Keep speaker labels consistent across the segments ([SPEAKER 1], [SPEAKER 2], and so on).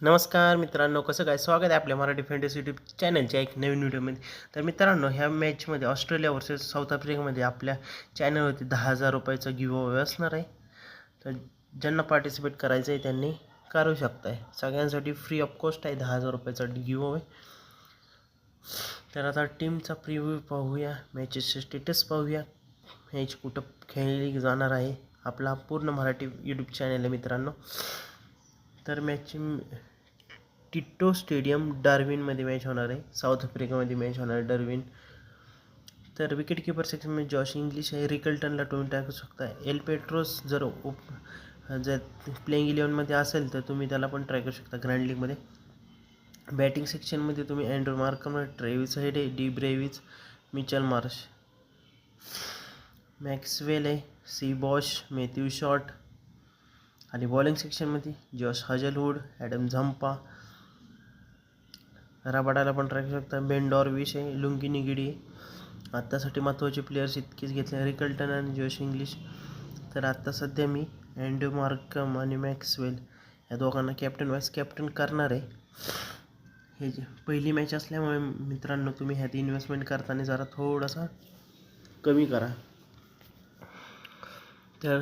[SPEAKER 1] नमस्कार मित्रांनो, कसं काय स्वागत आहे आपल्या मराठी फॅन्टसी यूट्यूब चॅनलच्या एक नवीन व्हिडिओमध्ये. तर मित्रांनो, ह्या मॅचमध्ये ऑस्ट्रेलिया वर्सेस साऊथ आफ्रिकामध्ये आपल्या चॅनलवरती 10,000 रुपयाचा गिव्ह अवे असणार आहे. तर ज्यांना पार्टिसिपेट करायचं आहे त्यांनी करू शकताय. सगळ्यांसाठी फ्री ऑफ कॉस्ट आहे 10,000 रुपयाचा गिव्ह अवे. तर आता टीमचा प्रिव्ह्यू पाहूया, मॅचेसचे स्टेटस पाहूया, मॅच कुठं खेळली जाणार आहे. आपला पूर्ण मराठी यूट्यूब चॅनल आहे मित्रांनो. तर मॅचची टिट्टो स्टेडियम डार्विनमध्ये मॅच होणार आहे. साऊथ आफ्रिकामध्ये मॅच होणार आहे डार्विन. तर विकेट किपर सेक्शनमध्ये जॉश इंग्लिश आहे. रिकल्टनला तुम्ही टाकू शकता. एल पेट्रोस जर प्लेइंग 11मध्ये असेल तर तुम्ही त्याला पण ट्राय करू शकता ग्रँड लीगमध्ये. बॅटिंग सेक्शनमध्ये तुम्ही अँड्रू मार्कम, ट्रेव्हिस हेड आहे, डी ब्रेव्हिस, मिचेल मार्श, मॅक्सवेल आहे, सी बॉश, मॅथ्यू शॉट. आणि बॉलिंग सेक्शनमध्ये जॉश हजलवूड, ॲडम झंपा, रबाडाला पण ट्राय करू शकता. बेन डॉर्विश आहे, लुंगी निगिडी. आत्तासाठी महत्त्वाचे प्लेयर्स इतकेच घेतले, रिकल्टन आणि जॉश इंग्लिश. तर आत्ता सध्या मी अँड्रू मार्कम आणि मॅक्सवेल या दोघांना कॅप्टन वाईस कॅप्टन करणार आहे. हे पहिली मॅच असल्यामुळे मित्रांनो, तुम्ही ह्यात इन्व्हेस्टमेंट करताना जरा थोडासा कमी करा. तर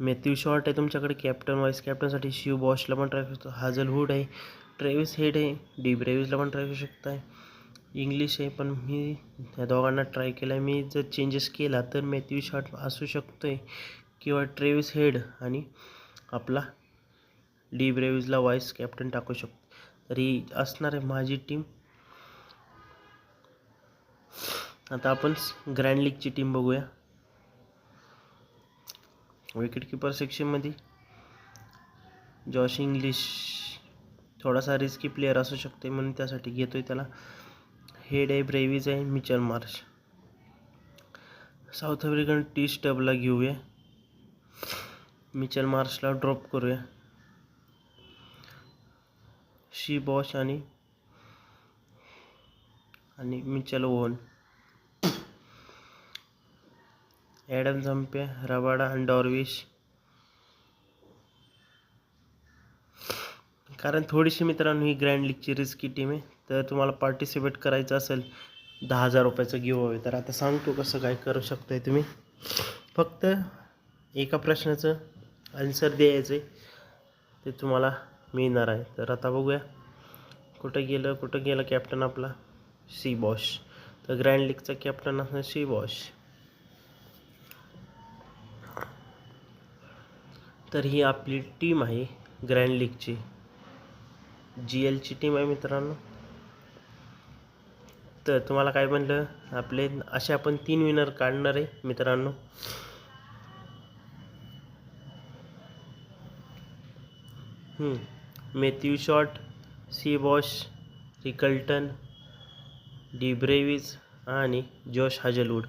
[SPEAKER 1] मॅथ्यू शॉट आहे तुमच्याकडे कॅप्टन वाईस कॅप्टनसाठी. शिव बॉशला पण ट्राय करू शकतो. हाजलवूड आहे, ट्रेव्हिस हेड आहे, डी ब्रेव्हिसला पण ट्राय करू शकता. इंग्लिश आहे, पण मी ह्या दोघांना ट्राय केला आहे. मी जर चेंजेस केला तर मॅथ्यू शॉट असू शकतो आहे किंवा ट्रेव्हिस हेड आणि आपला डी ब्रेव्हिसला वाईस कॅप्टन टाकू शकतो. तर ही असणार आहे माझी टीम. आता आपण ग्रँड लीगची टीम बघूया. विकेट किपर सेक्शनमध्ये जॉश इंग्लिश थोडासा रिस्की प्लेअर असू शकते म्हणून त्यासाठी घेतो आहे त्याला. हेड आहे, ब्रेव्हिस आहे, Mitchell Marsh. South African T स्टबला घेऊया. मिचेल मार्शला ड्रॉप करूया. शी बॉश आणि मिचेल ओवन. ॲडम झंपे, रबाडा आणि डॉर्विश. कारण थोडीशी मित्रांनो ही ग्रँड लीगची रिस्की टीम आहे. तर तुम्हाला पार्टिसिपेट करायचं असेल 10,000 रुपयाचं गिव्ह अवे, तर आता सांगतो कसं काय करू शकताय तुम्ही. फक्त एका प्रश्नाचं आन्सर द्यायचं आहे, ते तुम्हाला मिळणार आहे. तर आता बघूया कुठं गेलं कॅप्टन आपला सी बॉश. तर ग्रँड लीगचा कॅप्टन असणार सी बॉश. तर ही आपली टीम आहे ग्रँड लीगची, GLची टीम आहे मित्रांनो. तर तुम्हाला काय म्हणलं, आपले असे आपण 3 विनर काढणार आहे मित्रांनो. Matthew Short, C Bosch, Rickelton, D Brevis आणि जॉश हजलवूड.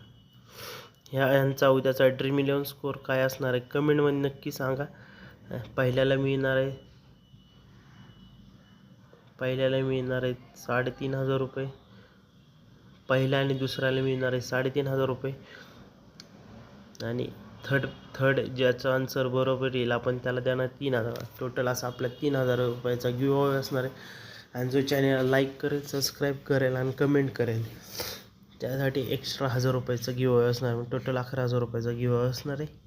[SPEAKER 1] यांचा उद्याचा ड्रीम 11 स्कोअर काय असणार आहे कमेंटमध्ये नक्की सांगा. पहिल्याला मिळणार आहे 3,500 रुपये. पहिल्या आणि दुसऱ्याला मिळणार आहे 3,500 रुपये. आणि थर्ड ज्याचा आन्सर बरोबर येईल आपण त्याला देणार 3,000. टोटल असा आपल्या 3,000 रुपयाचा गिव्ह अवे असणार आहे. आणि जो चॅनल लाईक करेल, सबस्क्राईब करेल आणि कमेंट करेल त्यासाठी एक्स्ट्रा 1,000 रुपयाचा गिव्ह अवे असणार आहे. टोटल 11,000 रुपयाचा गिव्ह अवे असणार आहे.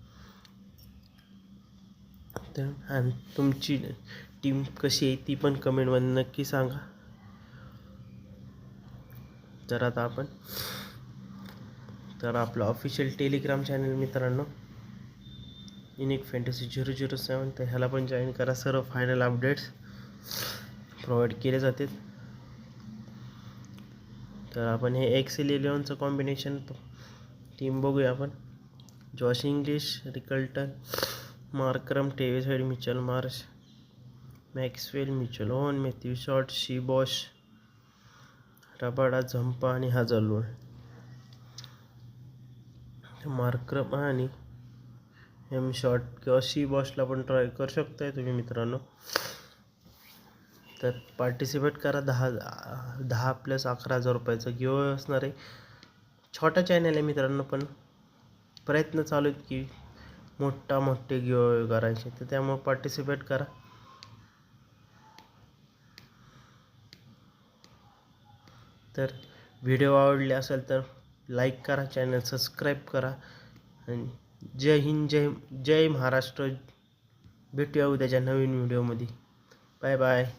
[SPEAKER 1] तर आणि तुमची टीम कशी आहे ती पण कमेंटमध्ये नक्की सांगा. तर आता आपण आपलं ऑफिशियल टेलिग्राम चॅनल मित्रांनो, युनिक फॅन्टसी 007, तर ह्याला पण जॉईन करा. सर्व फायनल अपडेट्स प्रोव्हाइड केले जाते. तर आपण हे एक्सेल 11चं कॉम्बिनेशन टीम बघूया आपण. Josh Inglis, Rickelton, Markram, Travis Head, Mitchell Marsh, Maxwell, Mitchell Owen, Matthew Short, C Bosch, Rabada, Zampa आणि हाजलवूड. मार्करम आणि एम शॉट किंवा शी बॉशला पण ट्राय करू शकताय तुम्ही मित्रांनो. तर पार्टिसिपेट करा. 10 प्लस 11,000 रुपयाचं गिव्ह अवे असणार आहे. छोटा चॅनल आहे मित्रांनो, पण प्रयत्न चालू आहेत की मोठे गिव्ह अवे करायचे. तर त्यामुळे पार्टिसिपेट करा. तर व्हिडिओ आवडले असेल तर लाईक करा, चॅनल सबस्क्राईब करा. आणि जय हिंद, जय महाराष्ट्र. भेटूया उद्याच्या नवीन व्हिडिओमध्ये. Bye bye.